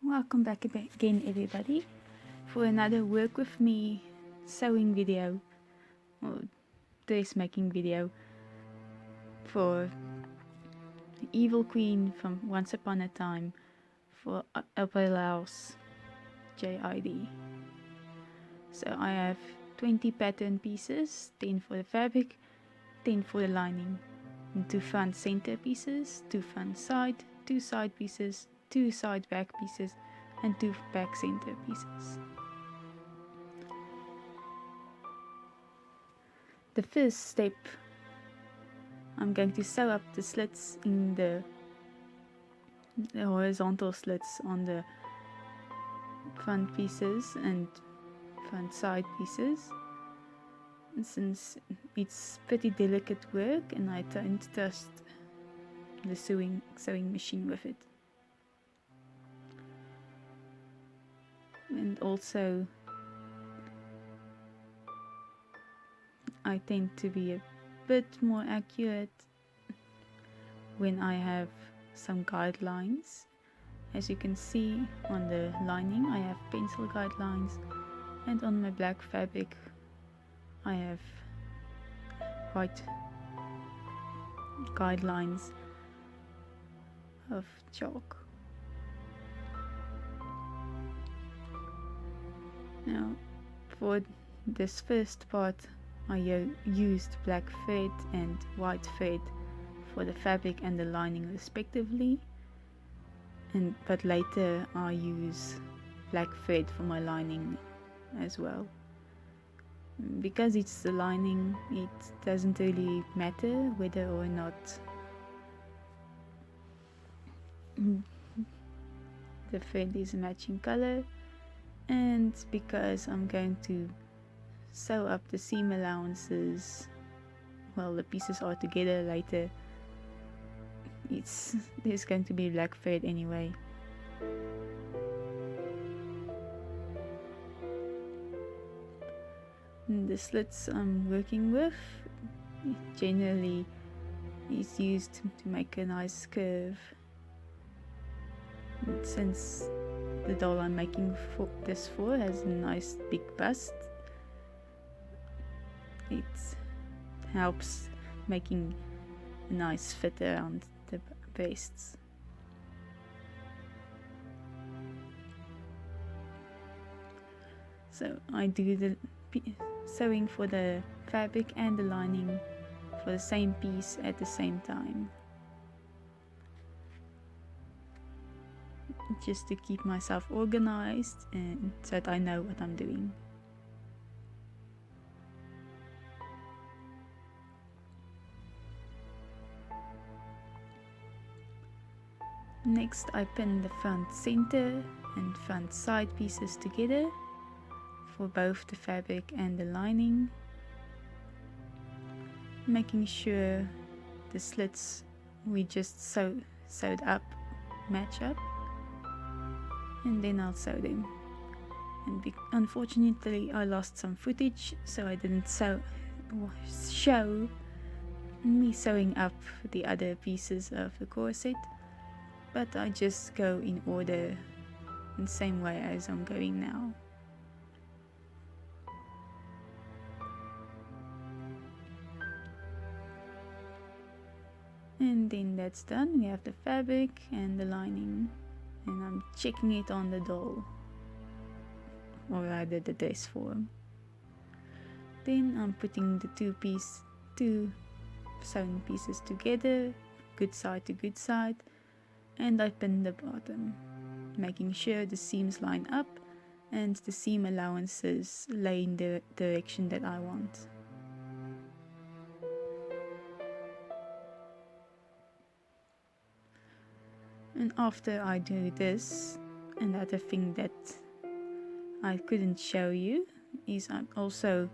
Welcome back again, everybody, for another work with me sewing video or dressmaking video for Evil Queen from Once Upon a Time for Opera House JID. So I have 20 pattern pieces, 10 for the fabric, 10 for the lining, and 2 front center pieces, 2 front side, 2 side pieces, 2 side back pieces, and 2 back center pieces. The first step, I'm going to sew up the slits in the horizontal slits on the front pieces and front side pieces. And since it's pretty delicate work and I don't trust the sewing machine with it. And also I tend to be a bit more accurate when I have some guidelines. As you can see on the lining, I have pencil guidelines, and on my black fabric I have white guidelines of chalk. Now for this first part I used black thread and white thread for the fabric and the lining respectively, but later I use black thread for my lining as well. Because it's the lining, it doesn't really matter whether or not the thread is a matching color, and because I'm going to sew up the seam allowances while the pieces are together later, there's going to be black thread anyway. And the slits I'm working with generally is used to make a nice curve. And since the doll I'm making this for has a nice big bust, it helps making a nice fit around the breasts. So I do the sewing for the fabric and the lining for the same piece at the same time, just to keep myself organized and so that I know what I'm doing. Next I pin the front center and front side pieces together for both the fabric and the lining, making sure the slits we just sewed up match up, and then I'll sew them. And unfortunately I lost some footage, so I didn't show me sewing up the other pieces of the corset, but I just go in order in the same way as I'm going now. And then that's done. We have the fabric and the lining, and I'm checking it on the doll, or rather the dress form. Then I'm putting the two sewn pieces together, good side to good side, and I pin the bottom, making sure the seams line up and the seam allowances lay in the direction that I want. And after I do this, another thing that I couldn't show you is I'm also,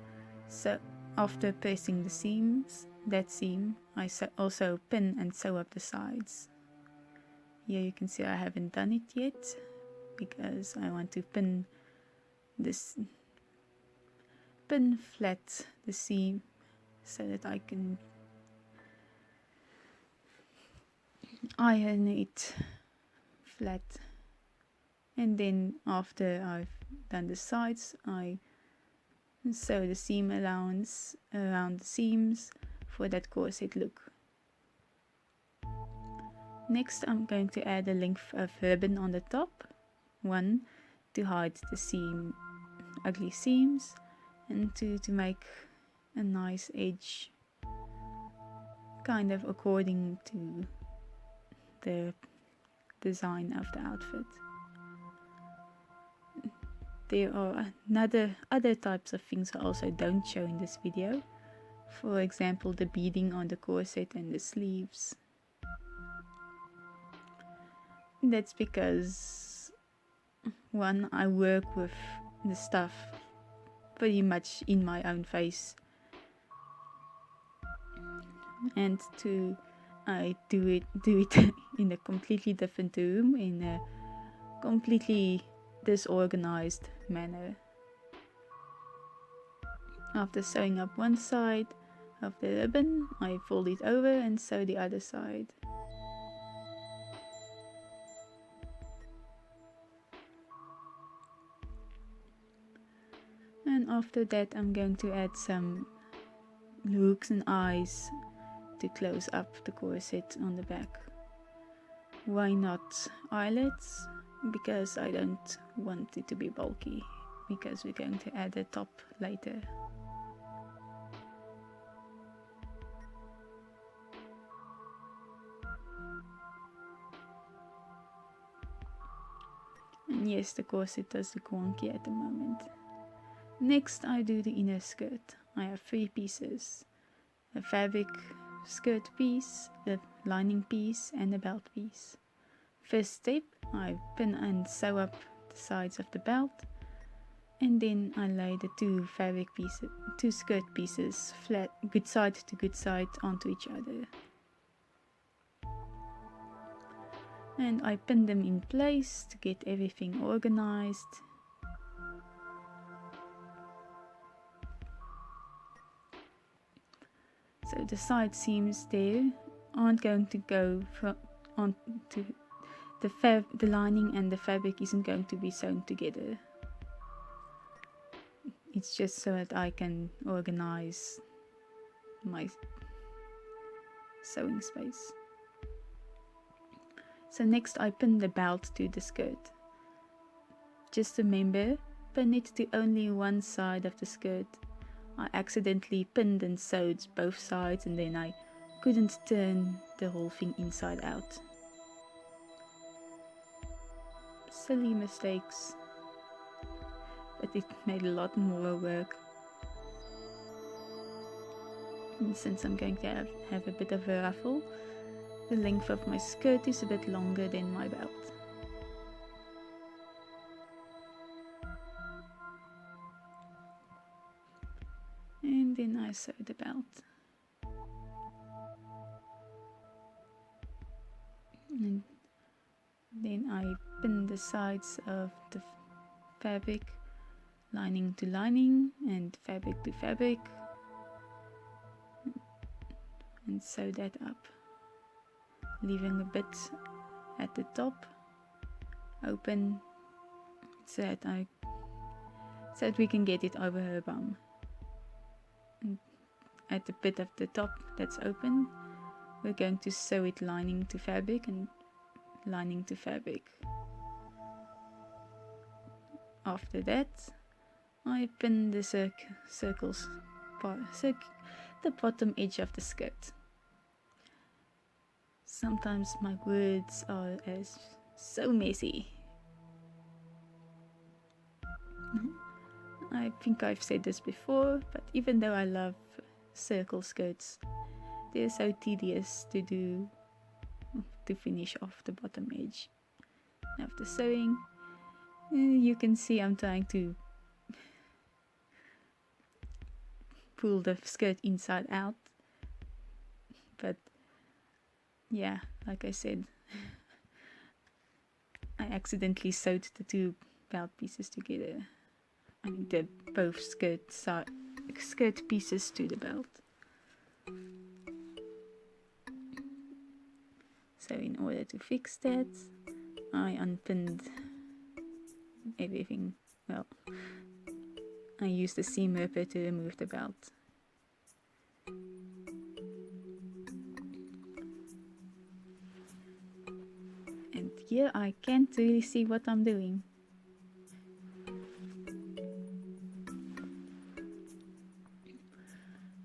after pressing the seams, that seam, I also pin and sew up the sides. Here you can see I haven't done it yet because I want to pin flat the seam so that I can iron it flat And then after I've done the sides, I sew the seam allowance around the seams for that corset look. Next I'm going to add a length of ribbon on the top, one to hide the ugly seams, and two to make a nice edge, kind of according to the design of the outfit. There are other types of things I also don't show in this video. For example, the beading on the corset and the sleeves. That's because, one, I work with the stuff pretty much in my own face, and two, I do it in a completely different room, in a completely disorganized manner. After sewing up one side of the ribbon, I fold it over and sew the other side. And after that I'm going to add some hooks and eyes to close up the corset on the back. Why not eyelets? Because I don't want it to be bulky, because we're going to add a top later. And yes, the corset does look wonky at the moment. Next I do the inner skirt. I have 3 pieces: a fabric skirt piece, a lining piece, and a belt piece. First step, I pin and sew up the sides of the belt, and then I lay the 2 skirt pieces flat, good side to good side, onto each other. And I pin them in place to get everything organized. So the side seams there aren't going to go onto the lining, and the fabric isn't going to be sewn together. It's just so that I can organize my sewing space. So next I pin the belt to the skirt. Just remember, pin it to only one side of the skirt. I accidentally pinned and sewed both sides, and then I couldn't turn the whole thing inside out. Silly mistakes, but it made a lot more work. And since I'm going to have a bit of a ruffle, the length of my skirt is a bit longer than my belt. And then I sew the belt. And then I pin the sides of the fabric, lining to lining and fabric to fabric, and sew that up, leaving a bit at the top open so that we can get it over her bum. And at the bit of the top that's open, we're going to sew it lining to fabric and lining to fabric. After that, I pin the the bottom edge of the skirt. Sometimes my words are so messy. I think I've said this before, but even though I love circle skirts, they're so tedious to finish off the bottom edge. After sewing, you can see I'm trying to pull the skirt inside out, but yeah, like I said, I accidentally sewed the 2 belt pieces together. I did both skirt pieces to the belt. So in order to fix that, I unpinned everything. Well, I use the seam ripper to remove the belt. And here I can't really see what I'm doing.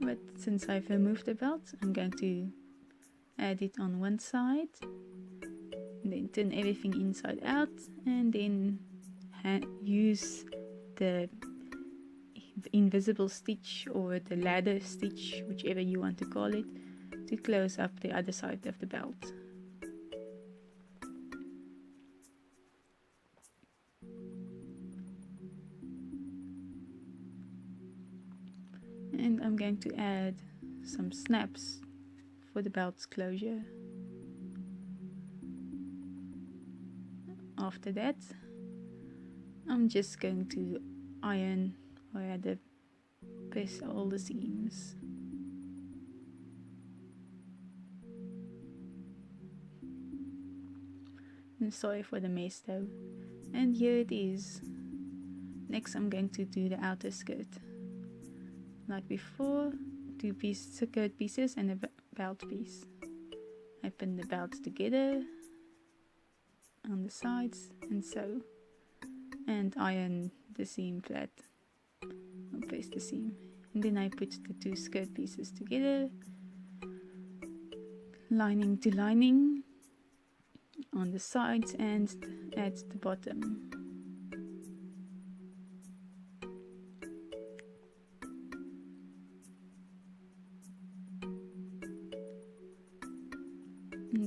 But since I've removed the belt, I'm going to add it on one side, and then turn everything inside out, and then use the invisible stitch or the ladder stitch, whichever you want to call it, to close up the other side of the belt. And I'm going to add some snaps for the belt's closure. After that, I'm just going to iron, or rather press all the seams. And sorry for the mess though. And here it is. Next I'm going to do the outer skirt. Like before, 2 skirt pieces and a belt piece. I pin the belts together on the sides and sew, and iron the seam flat, or press the seam, and then I put the 2 skirt pieces together, lining to lining on the sides and at the bottom.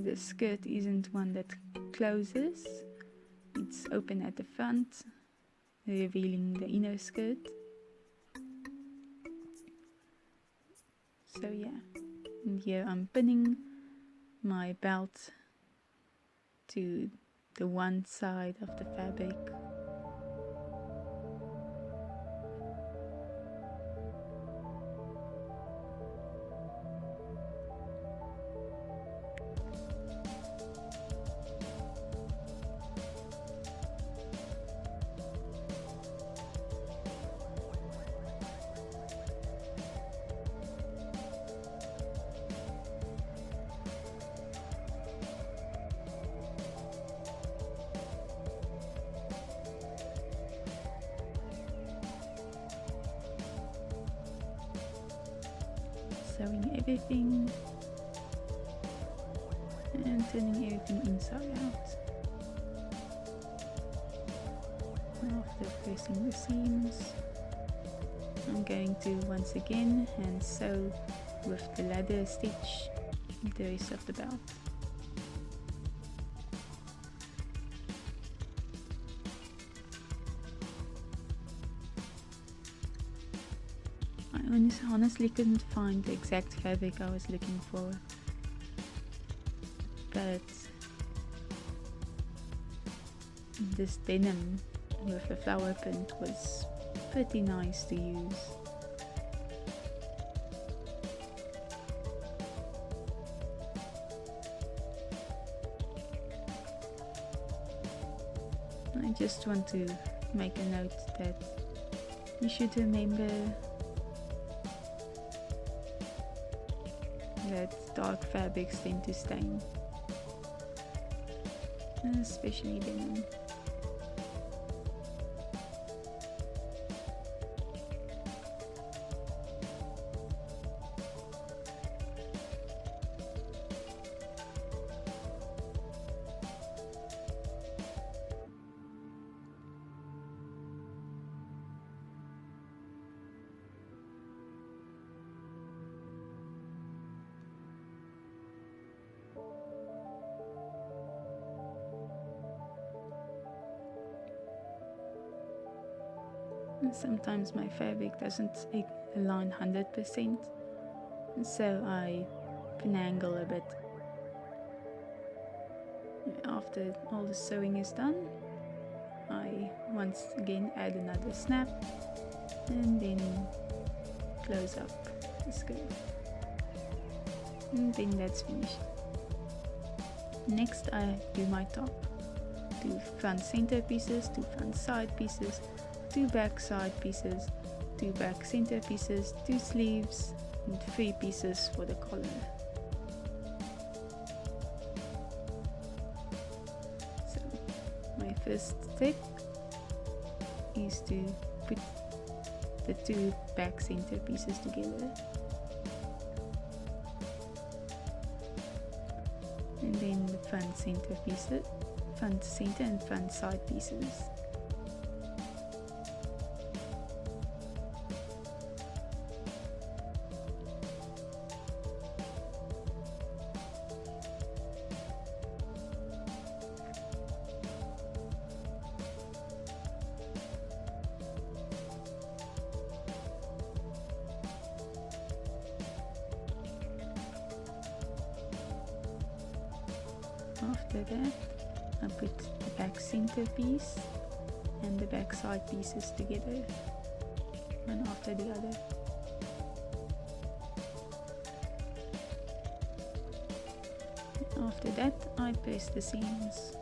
The skirt isn't one that closes, it's open at the front, revealing the inner skirt. So yeah, and here I'm pinning my belt to the one side of the fabric. Sewing everything and turning everything inside out. After pressing the seams, I'm going to once again hand sew with the ladder stitch the rest of the belt. I honestly couldn't find the exact fabric I was looking for, but this denim with the flower print was pretty nice to use. I just want to make a note that you should remember that dark fabrics tend to stain, especially denim. And sometimes my fabric doesn't align 100%, and so I finagle a bit. After all the sewing is done, I once again add another snap and then close up the skirt, and then that's finished. Next I do my top. 2 front center pieces, 2 front side pieces, 2 back side pieces, 2 back center pieces, 2 sleeves, and 3 pieces for the collar. So my first step is to put the 2 back center pieces together, and then the front center pieces, front center and front side pieces. After that, I put the back center piece and the back side pieces together, one after the other. After that, I press the seams.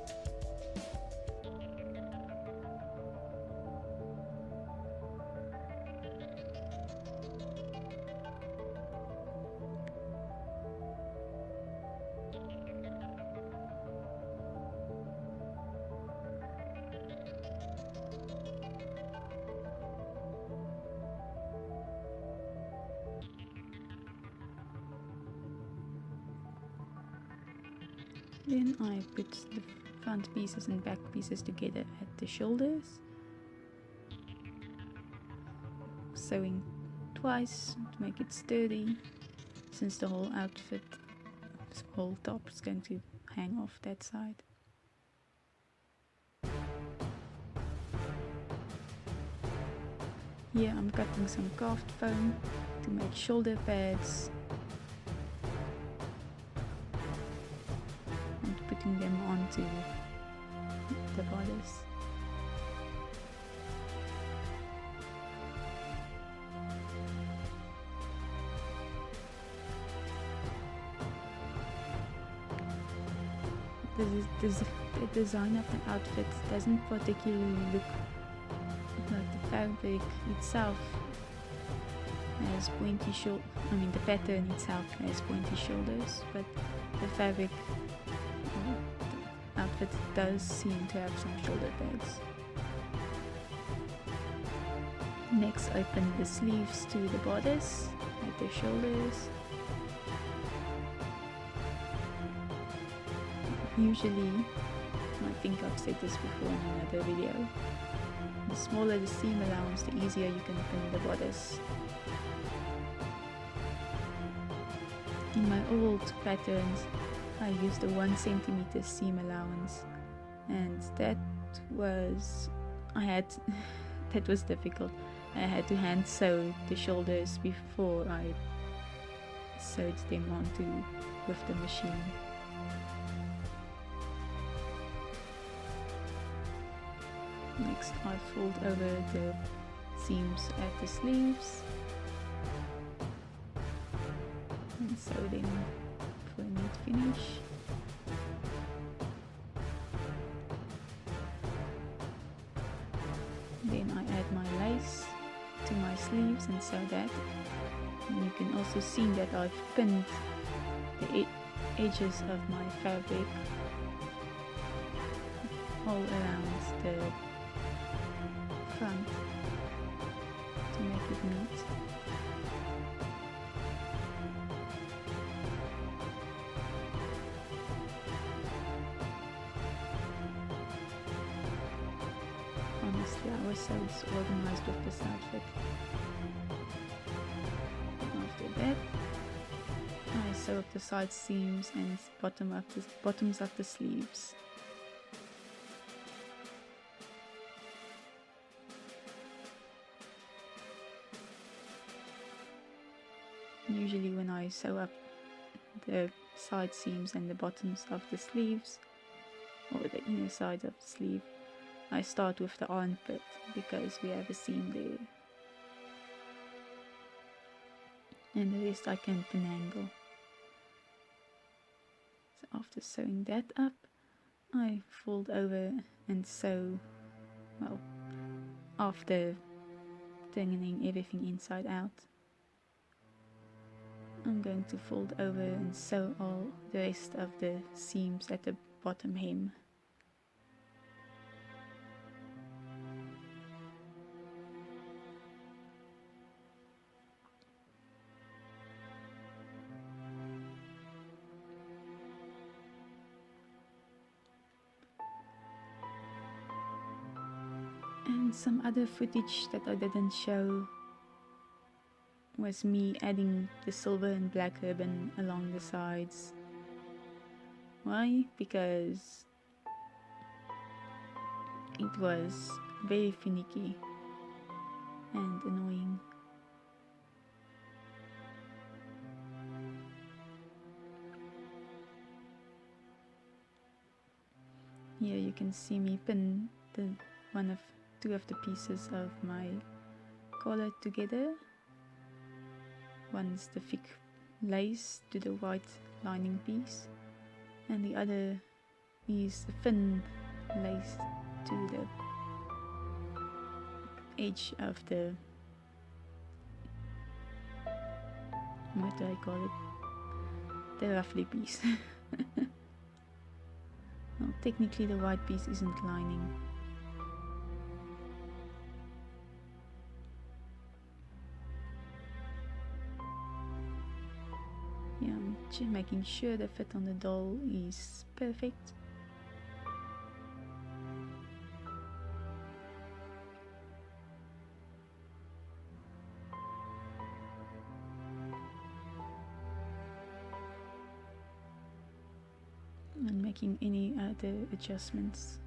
Then I put the front pieces and back pieces together at the shoulders, sewing twice to make it sturdy, since the whole outfit, this whole top is going to hang off that side. Here I'm cutting some craft foam to make shoulder pads and putting them onto the bodice. The design of the outfit doesn't particularly look like the fabric itself has pointy the pattern itself has pointy shoulders, but the fabric, the outfit does seem to have some shoulder pads. Next, open the sleeves to the bodice at the shoulders. Usually, I think I've said this before in another video, the smaller the seam allowance, the easier you can pin the bodice. In my old patterns, I used a 1 centimeter seam allowance, and that was difficult. I had to hand sew the shoulders before I sewed them onto with the machine. Next, I fold over the seams at the sleeves and sew them for a neat finish. Then I add my lace to my sleeves and sew that. And you can also see that I've pinned the edges of my fabric all around the front to make it neat. Honestly, I was so disorganized with this outfit. After that, I sew up the side seams and bottoms of the sleeves. Usually when I sew up the side seams and the bottoms of the sleeves, or the inner side of the sleeve, I start with the armpit because we have a seam there. And the rest I can finagle. So after sewing that up, I fold over and sew, well, after turning everything inside out, I'm going to fold over and sew all the rest of the seams at the bottom hem. And some other footage that I didn't show was me adding the silver and black ribbon along the sides. Why? Because it was very finicky and annoying. Here you can see me pin two of the pieces of my collar together. One's the thick lace to the white lining piece, and the other is the thin lace to the edge of the, what do I call it? The ruffly piece. Well, technically the white piece isn't lining. Yeah, I'm making sure the fit on the doll is perfect. And making any other adjustments.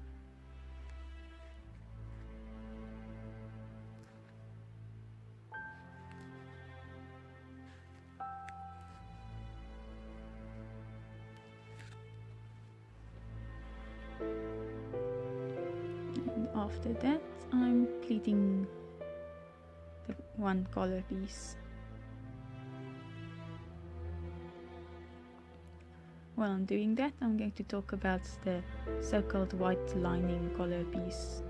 And after that, I'm pleating the one collar piece. While I'm doing that, I'm going to talk about the so-called white lining collar piece.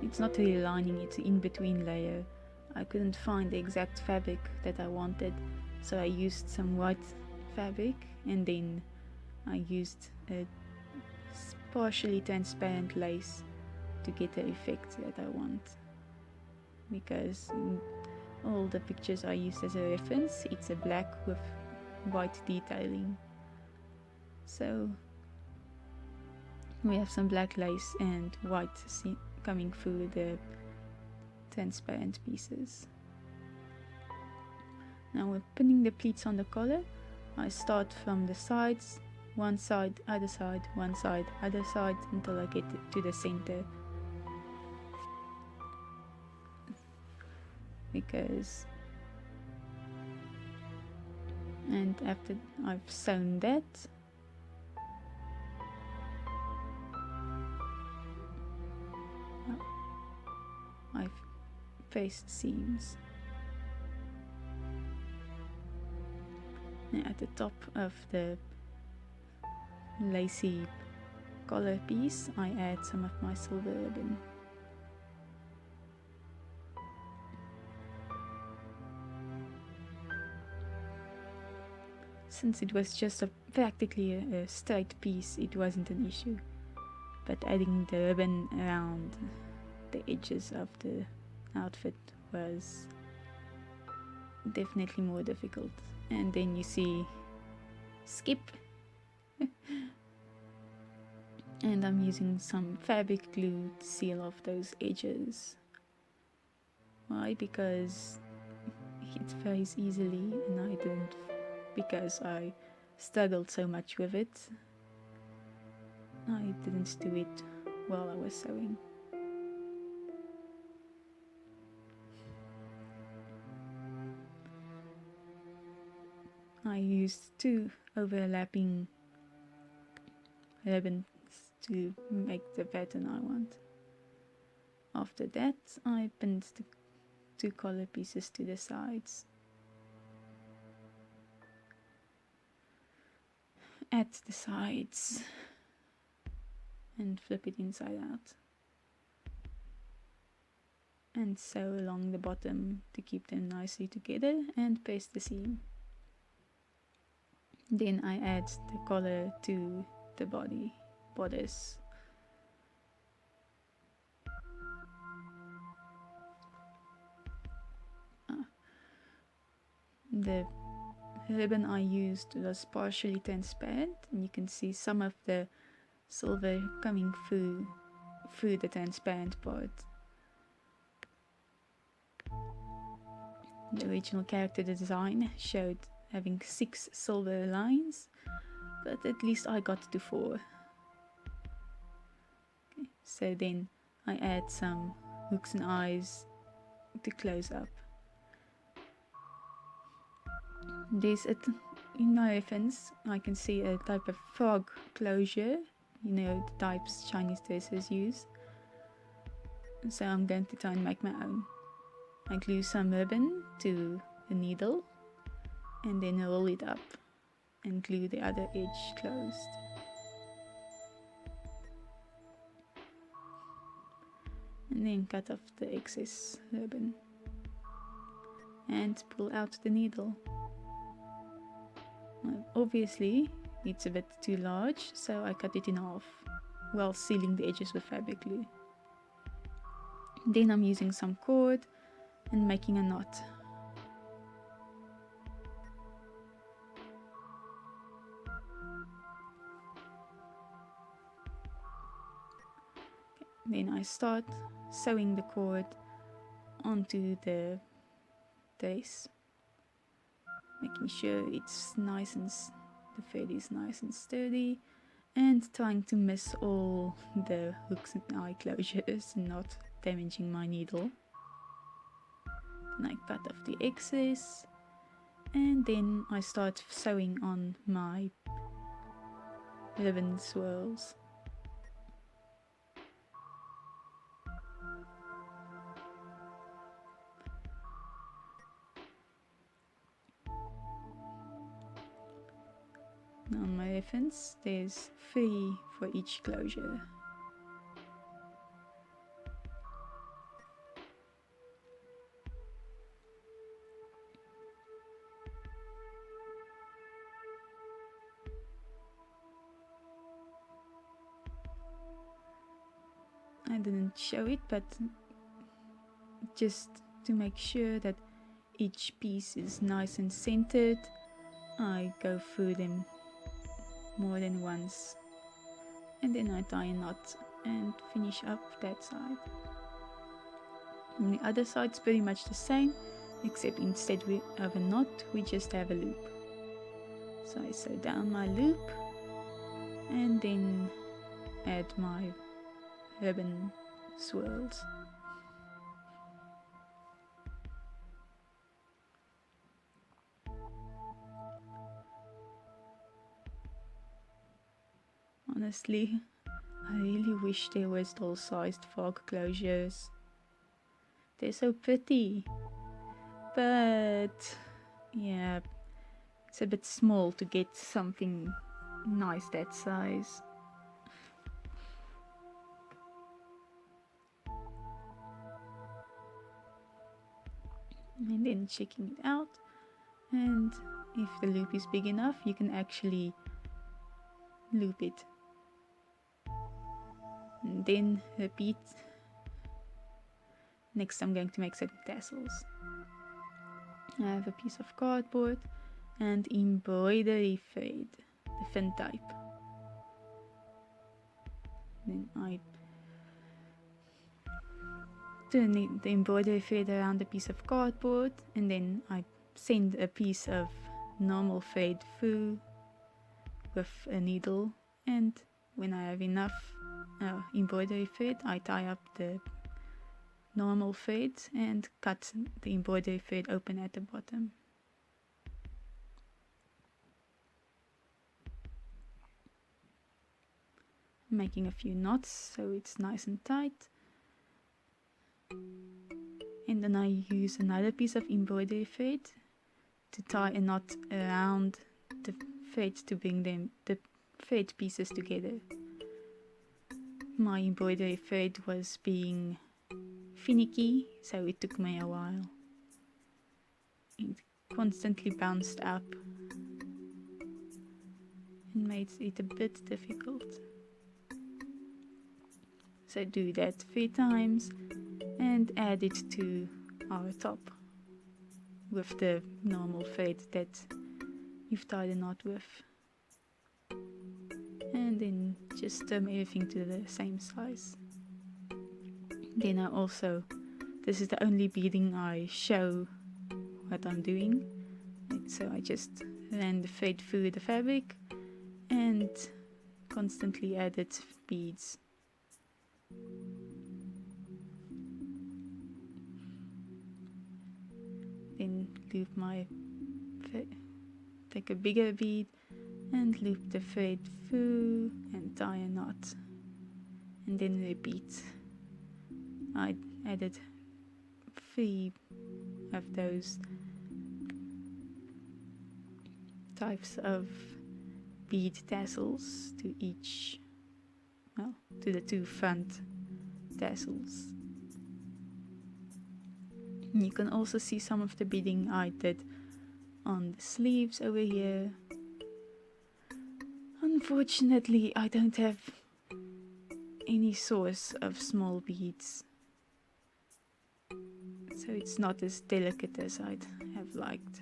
It's not really lining, it's an in-between layer. I couldn't find the exact fabric that I wanted, so I used some white fabric, and then I used a partially transparent lace to get the effect that I want. Because in all the pictures I used as a reference, it's a black with white detailing. So we have some black lace and white coming through the transparent pieces. Now we're pinning the pleats on the collar. I start from the sides, one side, other side, one side, other side, until I get to the center. And after I've sewn that, I've faced seams. And at the top of the lacy collar piece, I add some of my silver ribbon. Since it was just practically a straight piece, it wasn't an issue. But adding the ribbon around the edges of the outfit was definitely more difficult. And then you see skip. And I'm using some fabric glue to seal off those edges. Why? Because it fries easily, and I didn't, because I struggled so much with it. I didn't do it while I was sewing. I used 2 overlapping ribbons to make the pattern I want. After that, I pinned the 2 collar pieces to the sides. At the sides. and flip it inside out, and sew along the bottom to keep them nicely together, and paste the seam. Then I add the collar to the bodice. The ribbon I used was partially transparent, and you can see some of the silver coming through the transparent part. The original character design showed having 6 silver lines, but at least I got to 4. Okay, so then I add some hooks and eyes to close up. There's in my reference, I can see a type of frog closure, you know, the types Chinese dressers use. So I'm going to try and make my own. I glue some ribbon to the needle and then roll it up and glue the other edge closed. And then cut off the excess ribbon and pull out the needle. Well, obviously it's a bit too large, so I cut it in half while sealing the edges with fabric glue. Then I'm using some cord and making a knot. Then I start sewing the cord onto the dress, making sure it's nice and the thread is nice and sturdy, and trying to miss all the hooks and eye closures and not damaging my needle. Then I cut off the excess, and then I start sewing on my ribbon swirls. On my reference, there's 3 for each closure. I didn't show it, but just to make sure that each piece is nice and centered, I go through them more than once, and then I tie a knot and finish up that side. And the other side's pretty much the same, except instead of a knot we just have a loop. So I sew down my loop and then add my ribbon swirls. Honestly, I really wish there was doll-sized frog closures. They're so pretty, but yeah, it's a bit small to get something nice that size. And then checking it out, and if the loop is big enough you can actually loop it. And then repeat. Next I'm going to make some tassels. I have a piece of cardboard and embroidery thread, the thin type. Then I turn the embroidery thread around a piece of cardboard, and then I send a piece of normal thread through with a needle, and when I have enough embroidery thread I tie up the normal thread and cut the embroidery thread open at the bottom. Making a few knots so it's nice and tight, and then I use another piece of embroidery thread to tie a knot around the thread to bring the thread pieces together. my embroidery thread was being finicky, so it took me a while. It constantly bounced up and made it a bit difficult. So do that 3 times and add it to our top with the normal thread that you've tied a knot with. And then just turn everything to the same size. Then this is the only beading I show what I'm doing. So I just ran the thread through the fabric and constantly added beads. Then loop take a bigger bead and loop the thread through and tie a knot, and then repeat. I added 3 of those types of bead tassels to the 2 front tassels. You can also see some of the beading I did on the sleeves over here. Unfortunately, I don't have any source of small beads, so it's not as delicate as I'd have liked.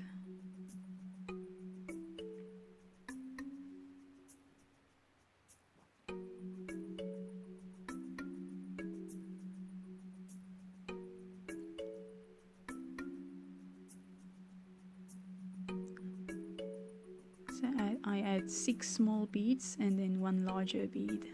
So I add 6 small beads and then 1 larger bead.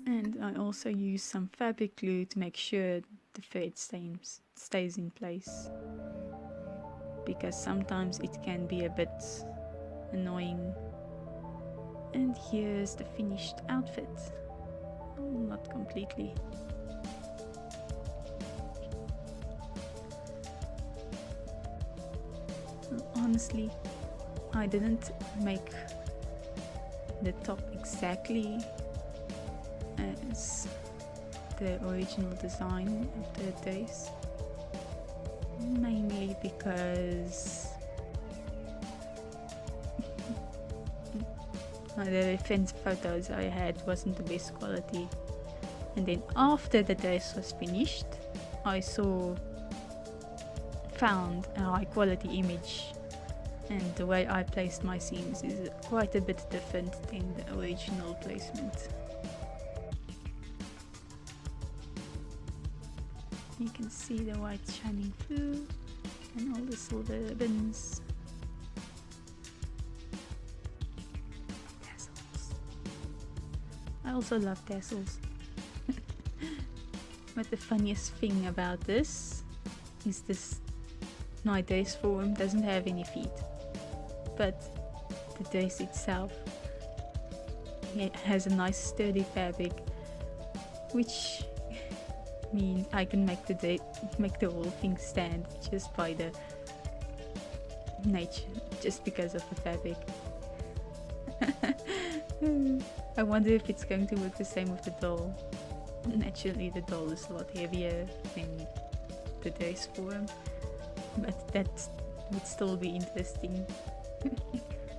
And I also use some fabric glue to make sure the thread stays in place, because sometimes it can be a bit annoying. And here's the finished outfit. Not completely. Honestly, I didn't make the top exactly as the original design of the dress, mainly because the reference photos I had wasn't the best quality, and then after the dress was finished I found a high quality image, and the way I placed my seams is quite a bit different than the original placement. You can see the white shining through and all the silver ribbons. Tassels. I also love tassels. But the funniest thing about this is this night dress form doesn't have any feet, but the dress itself has a nice sturdy fabric, which means I can make the whole thing stand just by the nature, just because of the fabric. I wonder if it's going to work the same with the doll. Naturally, the doll is a lot heavier than the dress form, but that would still be interesting.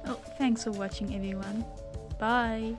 Oh, thanks for watching everyone. Bye!